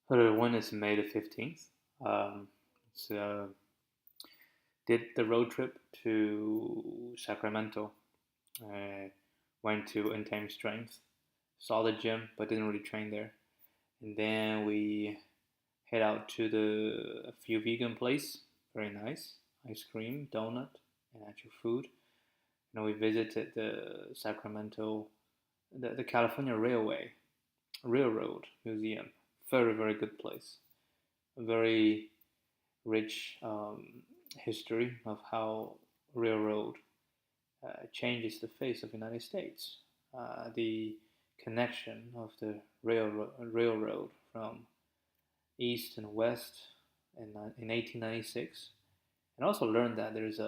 Other one is May the 15th. It's, did the road trip to Sacramento. Uh, Went to Intense Strength. Saw the gym, but didn't really train there. And then we head out to a few vegan place. Very nice. Ice cream, donut, and actual food. We visited the Sacramento, the California Railroad Museum. Very, very good place. A very rich history of how railroad changes the face of the United States. The connection of the railroad from east and west in 1896, and also learned that there's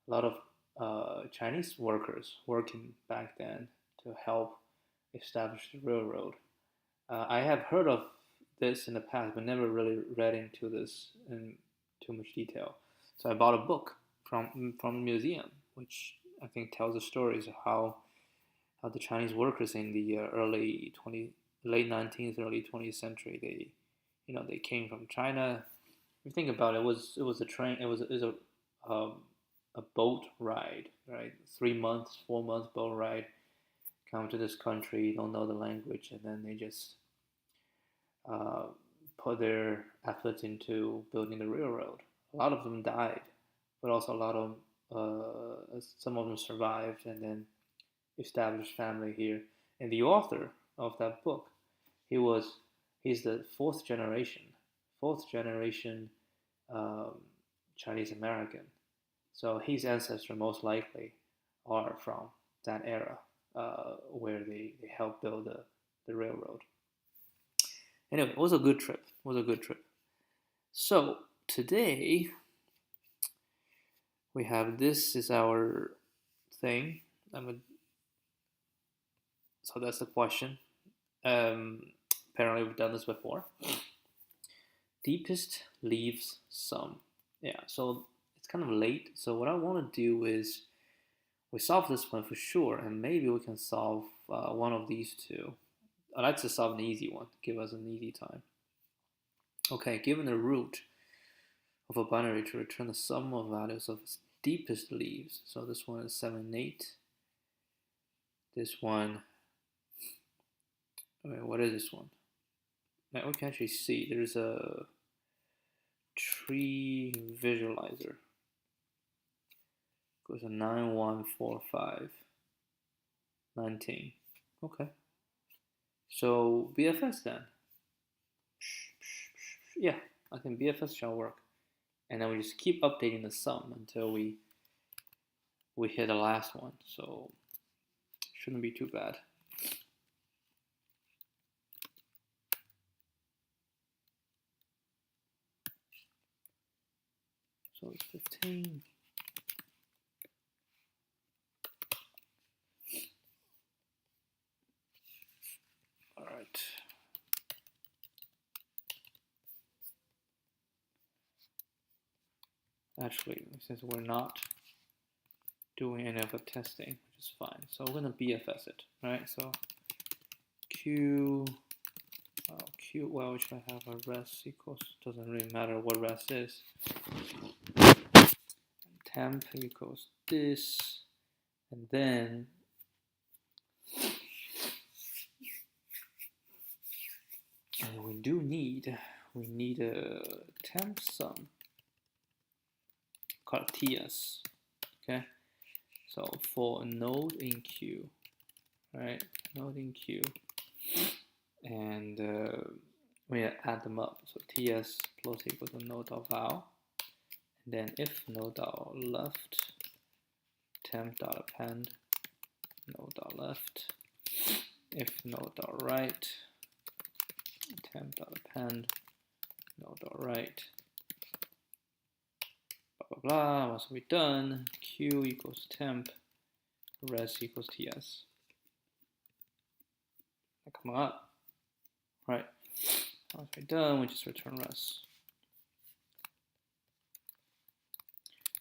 lot of Chinese workers working back then to help establish the railroad. I have heard of this in the past, but never really read into this in too much detail. So I bought a book from the museum, which I think tells the stories of how the Chinese workers in the late 19th, early 20th century, they came from China. If you think about it, it was a train, um, a boat ride, right? 3 months, 4 months boat ride. Come to this country, don't know the language, and then they just uh, put their efforts into building the railroad. A lot of them died, but also a lot of some of them survived and then established family here. And the author of that book, he was he's the fourth generation um, Chinese American. So his ancestors most likely are from that era where they helped build the railroad. Anyway, it was a good trip. It was a good trip. So today we have this is our thing. So that's the question. Apparently we've done this before. Deepest leaves some. Yeah, so it's kind of late. So what I want to do is we solve this one for sure, and maybe we can solve one of these two. I'd like to solve an easy one. Give us an easy time. Okay, given the root of a binary to return the sum of values of its deepest leaves. So this one is 7 and 8. This one, okay, what is this one? Now we can actually see there's a tree visualizer. Goes to 9, 1, 4, 5, 19. Okay. So BFS then. Yeah, I think BFS shall work. And then we just keep updating the sum until we hit the last one. So shouldn't be too bad. So it's 15. All right. Actually, since we're not doing any of the testing, which is fine. So we're gonna BFS it, right? So Q, well, we should have a res equals, doesn't really matter what res is. Temp equals this, and then we need a temp sum called TS. Okay, so for a node in Q, right? Node in Q, and we add them up. So TS plus equals to node.val, and then if node.left, temp.append node.left, if node.right, temp.append node.right, blah blah blah. Once we're done, Q equals temp, res equals TS. Come up, right? Once we're done, we just return res.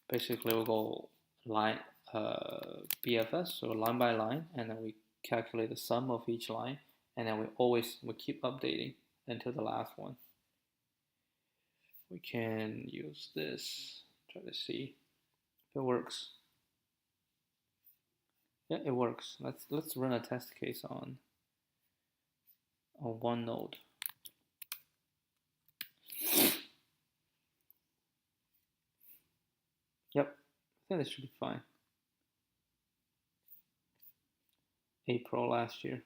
Basically, we'll go line BFS, so line by line, and then we calculate the sum of each line, and then we keep updating until the last one. We can use this, try to see if it works. Yeah, it works. Let's run a test case on one node. Yep, I think this should be fine. April last year.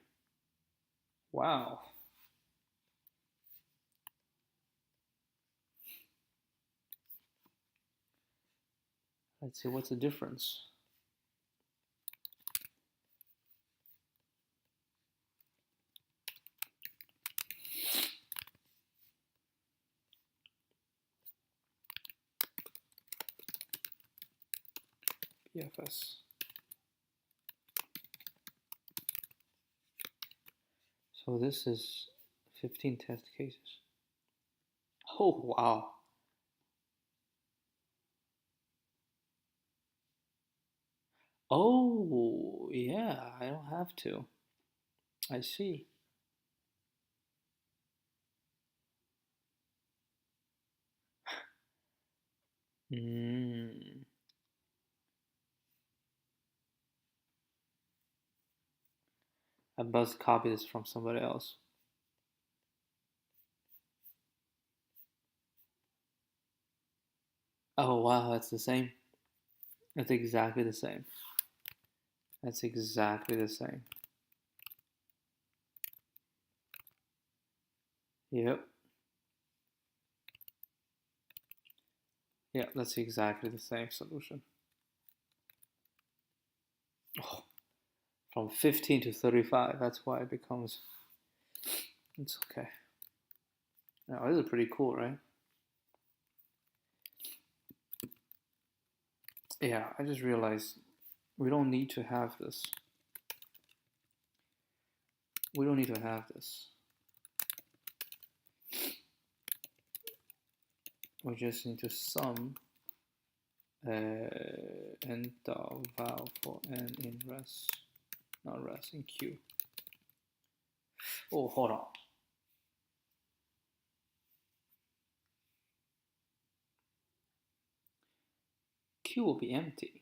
Wow. Let's see what's the difference. PFS. So this is 15 test cases. Oh, wow. Oh, yeah, I don't have to. I see. I must copy this from somebody else. Oh, wow, that's the same. That's exactly the same. That's exactly the same. Yep. Yeah, that's exactly the same solution. Oh, from 15 to 35, that's why it becomes, it's okay. Now, this is pretty cool, right? Yeah, I just realized we don't need to have this. We don't need to have this. We just need to sum n dot val for n in res, not res, in Q. Oh, hold on. Q will be empty.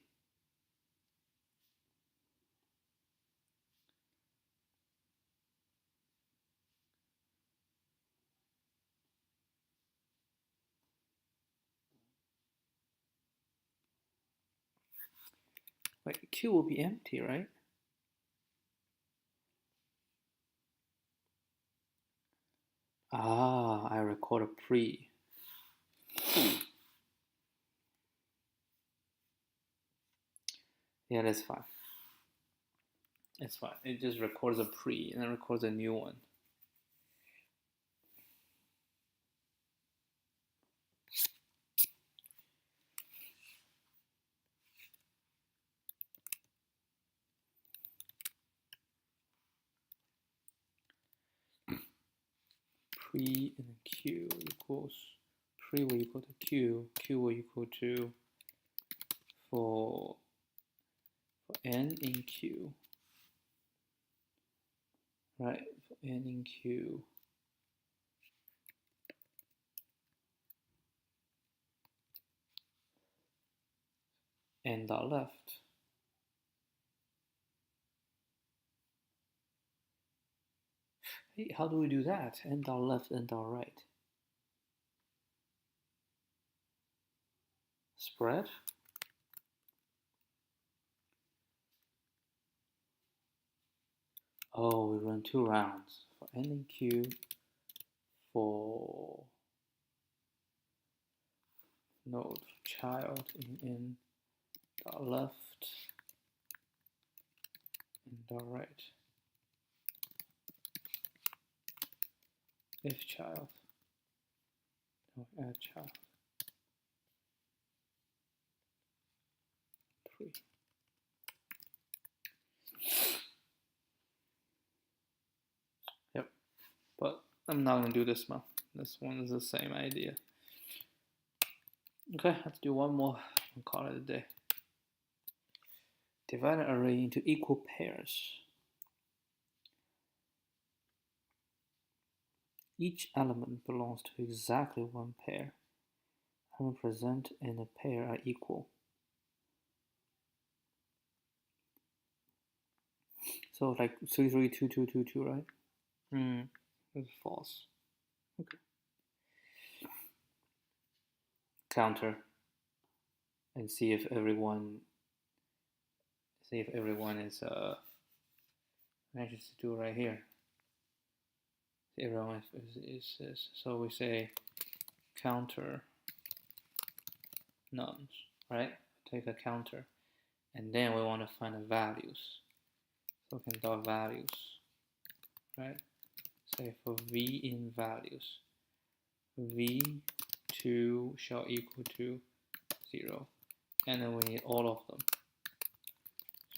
Wait, Q will be empty, right? Ah, I record a pre. Yeah, that's fine. It's fine. It just records a pre and then records a new one. Pre and Q equals, pre will equal to Q, Q will equal to, for n in Q, right, for n in Q, n dot left. Hey, how do we do that? N dot left, n dot right. Spread? Oh, we run 2 rounds for n in Q, for node child in n dot left, n dot right. If child, no, add child. 3. Yep, but I'm not gonna do this one. This one is the same idea. Okay, let's do one more and call it a day. Divide an array into equal pairs. Each element belongs to exactly one pair. Elements present in a pair are equal. So like 3, 3, 2, 2, 2, 2, right? It's false. Okay. Counter and see if everyone is I just do right here. See everyone is so we say counter nuns, right? Take a counter, and then we want to find the values. So we can dot values, right? Say for v in values, v2 shall equal to 0, and then we need all of them.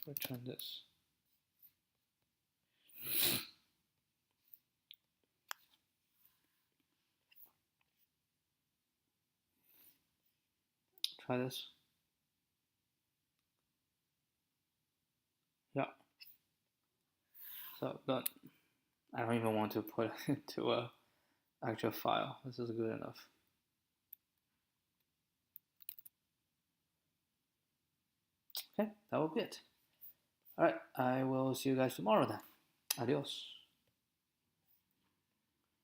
So return this. Try this. Yeah. So done. I don't even want to put it into a actual file. This is good enough. Okay, that will be it. All right, I will see you guys tomorrow then. Adios.